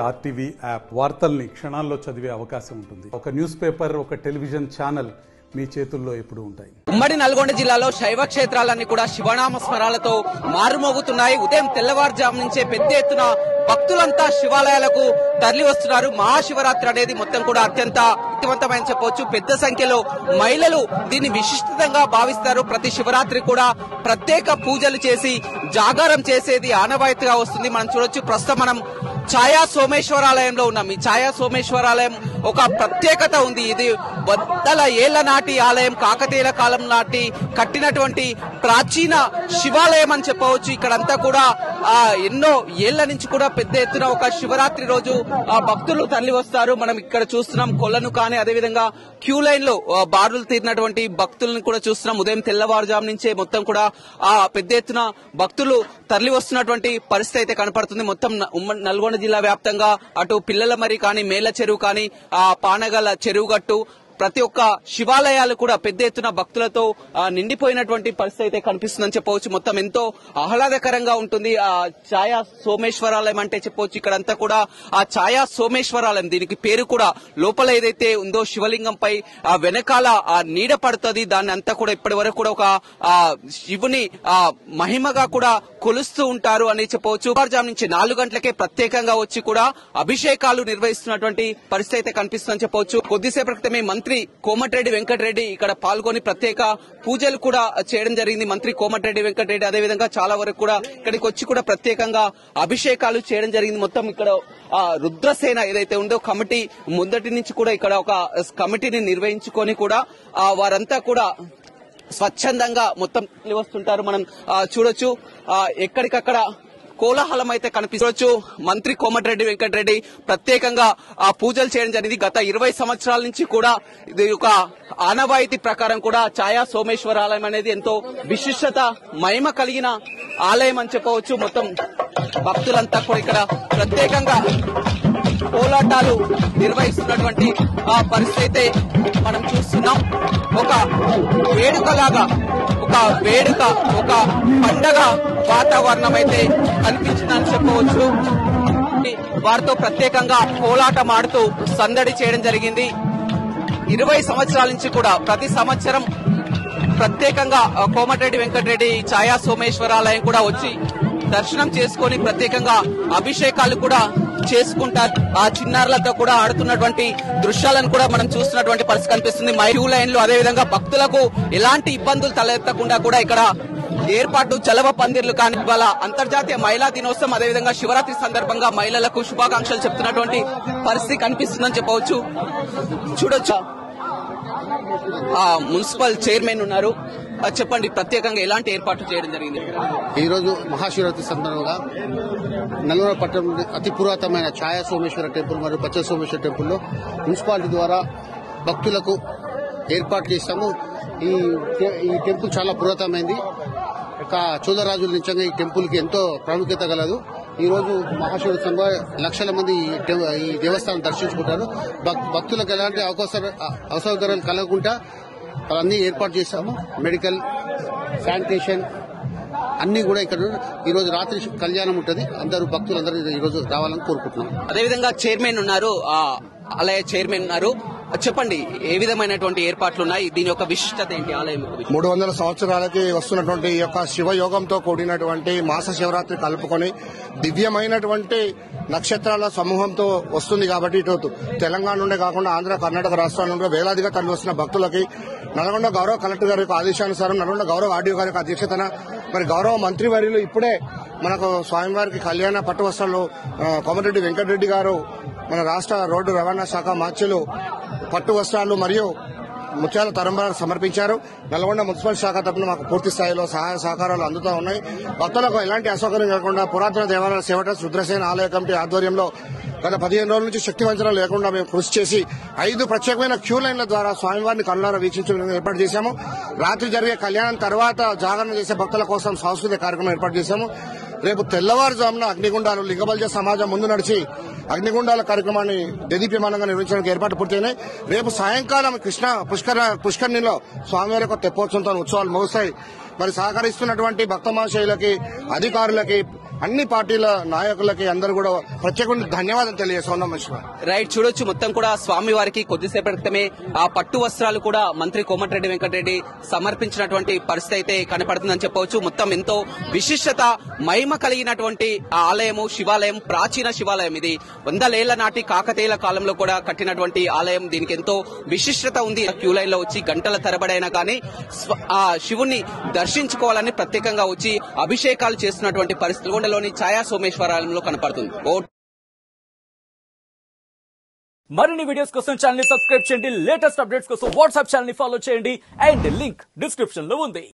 RTV app వార్తల్ని క్షణాల్లో చదివే అవకాశం ఉంటుంది. ఒక న్యూస్ పేపర్, ఒక టెలివిజన్ ఛానల్ మీ చేతుల్లో ఎప్పుడు ఉంటాయి. ఉమ్మడి నల్గొండ జిల్లాలో శైవ క్షేత్రాలన్నీ కూడా శివనామ స్మరాలతో మారుమోగుతున్నాయి. ఉదయం తెల్లవారుజాము నుంచే పెద్ద ఎత్తున భక్తులంతా శివాలయాలకు తరలి వస్తున్నారు. మహాశివరాత్రి అనేది మొత్తం కూడా అత్యంత శక్తివంతమైన చెప్పవచ్చు. పెద్ద సంఖ్యలో మహిళలు దీన్ని విశిష్టంగా భావిస్తారు. ప్రతి శివరాత్రి కూడా ప్రత్యేక పూజలు చేసి జాగారం చేసేది ఆనవాయితీగా వస్తుంది. మనం చూడొచ్చు. ప్రస్తుతం మనం ఛాయా సోమేశ్వరాలయంలో ఉన్నాం. ఈ ఛాయా సోమేశ్వరాలయం ఒక ప్రత్యేకత ఉంది. ఇది వందల ఏళ్ల నాటి ఆలయం, కాకతీయుల కాలం నాటి కట్టినటువంటి ప్రాచీన శివాలయం అని చెప్పవచ్చు. ఇక్కడంతా కూడా ఎన్నో ఏళ్ల నుంచి కూడా పెద్ద ఎత్తున ఒక శివరాత్రి రోజు భక్తులు తరలి వస్తారు. మనం ఇక్కడ చూస్తున్నాం కొలను కానీ అదేవిధంగా క్యూ లైన్ లో బారులు తీరినటువంటి భక్తులను కూడా చూస్తున్నాం. ఉదయం తెల్లవారుజాము నుంచే మొత్తం కూడా పెద్ద ఎత్తున భక్తులు తరలి వస్తున్నటువంటి పరిస్థితి అయితే కనపడుతుంది. మొత్తం నల్గొండ జిల్లా వ్యాప్తంగా అటు పిల్లల మరి కానీ, మేళ్ల చెరువు కానీ, పానగల చెరువు గట్టు ప్రతి ఒక్క శివాలయాలు కూడా పెద్ద ఎత్తున భక్తులతో నిండిపోయినటువంటి పరిస్థితి అయితే కనిపిస్తుందని చెప్పవచ్చు. మొత్తం ఎంతో ఆహ్లాదకరంగా ఉంటుంది. ఆ ఛాయా సోమేశ్వరాలయం అంటే చెప్పవచ్చు. ఇక్కడంతా కూడా ఆ ఛాయా సోమేశ్వరాలయం, దీనికి పేరు కూడా లోపల ఏదైతే ఉందో శివలింగంపై వెనకాల ఆ నీడ పడుతుంది. దాన్ని అంతా కూడా ఇప్పటి వరకు కూడా ఒక శివుని మహిమగా కూడా కొలుస్తూ ఉంటారు అని చెప్పవచ్చు. తెల్లవారుజాము నుంచి 4 గంటలకే ప్రత్యేకంగా వచ్చి కూడా అభిషేకాలు నిర్వహిస్తున్నటువంటి పరిస్థితి అయితే కనిపిస్తుందని చెప్పవచ్చు. కొద్దిసేపటి క్రితమే మంత్రి కోమటిరెడ్డి వెంకటరెడ్డి ఇక్కడ పాల్గొని ప్రత్యేక పూజలు కూడా చేయడం జరిగింది. మంత్రి కోమటిరెడ్డి వెంకటరెడ్డి అదేవిధంగా చాలా వరకు కూడా ఇక్కడికి వచ్చి కూడా ప్రత్యేకంగా అభిషేకాలు చేయడం జరిగింది. మొత్తం ఇక్కడ రుద్రసేన ఏదైతే ఉందో కమిటీ మొదటి నుంచి కూడా ఇక్కడ ఒక కమిటీని నిర్వహించుకొని కూడా వారంతా కూడా స్వచ్ఛందంగా మొత్తం వస్తుంటారు. మనం చూడొచ్చు. ఎక్కడికక్కడ కోలాహలం అయితే కనిపించవచ్చు. మంత్రి కోమటిరెడ్డి వెంకటరెడ్డి ప్రత్యేకంగా పూజలు చేయడం జరిగింది. గత 20 సంవత్సరాల నుంచి కూడా ఇది ఒక ఆనవాయితీ ప్రకారం కూడా ఛాయా సోమేశ్వరాలయం అనేది ఎంతో విశిష్టత మహిమ కలిగిన ఆలయం అని చెప్పవచ్చు. మొత్తం భక్తులంతా కూడా ఇక్కడ ప్రత్యేకంగా కోలాటాలు నిర్వహిస్తున్నటువంటి పరిస్థితి మనం చూస్తున్నాం. ఒక వేడుకలాగా, ఒక వేడుక, ఒక పండగ వాతావరణం అయితే కనిపించిందని చెప్పవచ్చు. వారితో ప్రత్యేకంగా కోలాటం ఆడుతూ సందడి చేయడం జరిగింది. 20 సంవత్సరాల నుంచి కూడా ప్రతి సంవత్సరం ప్రత్యేకంగా కోమటిరెడ్డి వెంకటరెడ్డి ఛాయా సోమేశ్వరాలయం కూడా వచ్చి దర్శనం చేసుకుని ప్రత్యేకంగా అభిషేకాలు కూడా చేసుకుంటారు. ఆ చిన్నారులతో కూడా ఆడుతున్నటువంటి దృశ్యాలను కూడా మనం చూస్తున్నటువంటి పరిస్థితి కనిపిస్తుంది. క్యూ లైన్లు అదేవిధంగా భక్తులకు ఎలాంటి ఇబ్బందులు తలెత్తకుండా కూడా ఇక్కడ ఏర్పాటు చలవ పందిర్లు కానీ ఇవాళ అంతర్జాతీయ మహిళా దినోత్సవం అదేవిధంగా శివరాత్రి సందర్భంగా మహిళలకు శుభాకాంక్షలు చెప్తున్నటువంటి పరిస్థితి కనిపిస్తుందని చెప్పవచ్చు. చూడొచ్చు. మున్సిపల్ చైర్మన్ ఉన్నారు. చెప్పండి, ప్రత్యేకంగా ఎలాంటి ఏర్పాట్లు చేయడం జరిగింది? ఈ రోజు మహాశివరాత్రి సందర్భంగా నల్గొండ పట్టణంలో అతి పురాతనమైన ఛాయా సోమేశ్వర టెంపుల్ మరియు పచ్చ సోమేశ్వర టెంపుల్లో మున్సిపాలిటీ ద్వారా భక్తులకు ఏర్పాటు చేశాము. ఈ టెంపుల్ చాలా పురాతనమైంది. చోళరాజుల నుంచి ఈ టెంపుల్ కి ఎంతో ప్రాముఖ్యత కలదు. ఈ రోజు మహాశివరాత్రి లక్షల మంది ఈ దేవస్థానం దర్శించుకుంటారు. భక్తులకు ఎలాంటి అసౌకర్యాలు కలగకుండా అన్ని ఏర్పాటు చేశాము. మెడికల్, శానిటేషన్ అన్ని కూడా ఇక్కడ ఈ రోజు రాత్రి కళ్యాణం ఉంటుంది. అందరూ భక్తులందరూ ఈ రోజు రావాలని కోరుకుంటున్నాం. అదేవిధంగా చైర్మన్ ఉన్నారు, ఆలయ చైర్మన్ ఉన్నారు. చెప్పండి, ఏ విధమైనటువంటి ఏర్పాట్లు ఉన్నాయి? దీని యొక్క విశిష్టత ఏంటి? ఆలయం 300 సంవత్సరాలకి వస్తున్నటువంటి ఈ యొక్క శివయోగంతో కూడినటువంటి మాస శివరాత్రి కలుపుకొని దివ్యమైనటువంటి నక్షత్రాల సమూహంతో వస్తుంది కాబట్టి ఇటు తెలంగాణ నుండే కాకుండా ఆంధ్ర, కర్ణాటక రాష్ట్రాల నుండి వేలాదిగా తరలి వస్తున్న భక్తులకి నల్గొండ గౌరవ కలెక్టర్ గారి యొక్క ఆదేశానుసారం నల్గొండ గౌరవ ఆర్డీఓ గారి యొక్క అధ్యక్షతన మరి గౌరవ మంత్రివర్యులు ఇప్పుడే మనకు స్వామివారికి కళ్యాణ పట్టు వస్త్రాలు కోమటిరెడ్డి వెంకటరెడ్డి గారు మన రాష్ట్ర రోడ్డు రవాణా శాఖ మార్చులు పట్టు వస్త్రాలు మరియు ముత్యాల తరంబరాలు సమర్పించారు. నల్గొండ మున్సిపల్ శాఖ తరఫున మాకు పూర్తి స్థాయిలో సహాయ సహకారాలు అందుతూ ఉన్నాయి. భక్తులకు ఎలాంటి అసౌకర్యం కాకుండా పురాతన దేవాలయ సేవట రుద్రసేన ఆలయ కమిటీ ఆధ్వర్యంలో గత 15 రోజుల నుంచి శక్తి వంచన లేకుండా మేము కృషి చేసి 5 ప్రత్యేకమైన క్యూ లైన్ల ద్వారా స్వామివారిని కళ్ళారా వీక్షించడం ఏర్పాటు చేశాము. రాత్రి జరిగే కళ్యాణం తర్వాత జాగరణ చేసే భక్తుల కోసం సాంస్కృతిక కార్యక్రమం ఏర్పాటు చేశాము. రేపు తెల్లవారుజామున అగ్నిగుండాలు లింగబల్జ సమాజం ముందు నడిచి అగ్నిగుండాల కార్యక్రమాన్ని దేదీప్యమానంగా నిర్వహించడానికి ఏర్పాటు పూర్తయినాయి. రేపు సాయంకాలం కృష్ణ పుష్కరిణిలో స్వామివారి యొక్క తెప్పోత్సవంతో ఉత్సవాలు ముగుస్తాయి. మరి సహకరిస్తున్నటువంటి భక్త మహాశయులకి, అధికారులకి, అన్ని పార్టీల నాయకులకి అందరూ కూడా ప్రత్యేకంగా ధన్యవాదాలు తెలియజేస్తున్నాం. రైట్, చూడొచ్చు మొత్తం కూడా స్వామి వారికి కొద్దిసేపటి క్రితమే ఆ పట్టు వస్త్రాలు కూడా మంత్రి కోమటిరెడ్డి వెంకటరెడ్డి సమర్పించినటువంటి పరిస్థితి అయితే కనపడుతుందని చెప్పవచ్చు. మొత్తం ఎంతో విశిష్టత మహిమ కలిగినటువంటి ఆ ఆలయము, శివాలయం, ప్రాచీన శివాలయం. ఇది 100 ఏళ్ల నాటి కాకతీయుల కాలంలో కూడా కట్టినటువంటి ఆలయం. దీనికి ఎంతో విశిష్టత ఉంది. క్యూ లైన్ లో వచ్చి గంటల తరబడైనా కానీ ఆ శివుణ్ణి దర్శించుకోవాలని ప్రత్యేకంగా వచ్చి అభిషేకాలు చేస్తున్నటువంటి పరిస్థితులు కొండలోని ఛాయా సోమేశ్వరాలయంలో కనపడుతుంది. మరిన్ని వీడియోస్ కోసం ఛానల్ ని సబ్స్క్రైబ్ చేయండి. లేటెస్ట్ అప్డేట్స్ కోసం వాట్సాప్ ఛానల్ ని ఫాలో చేయండి. అండ్ లింక్ డిస్క్రిప్షన్ లో ఉంది.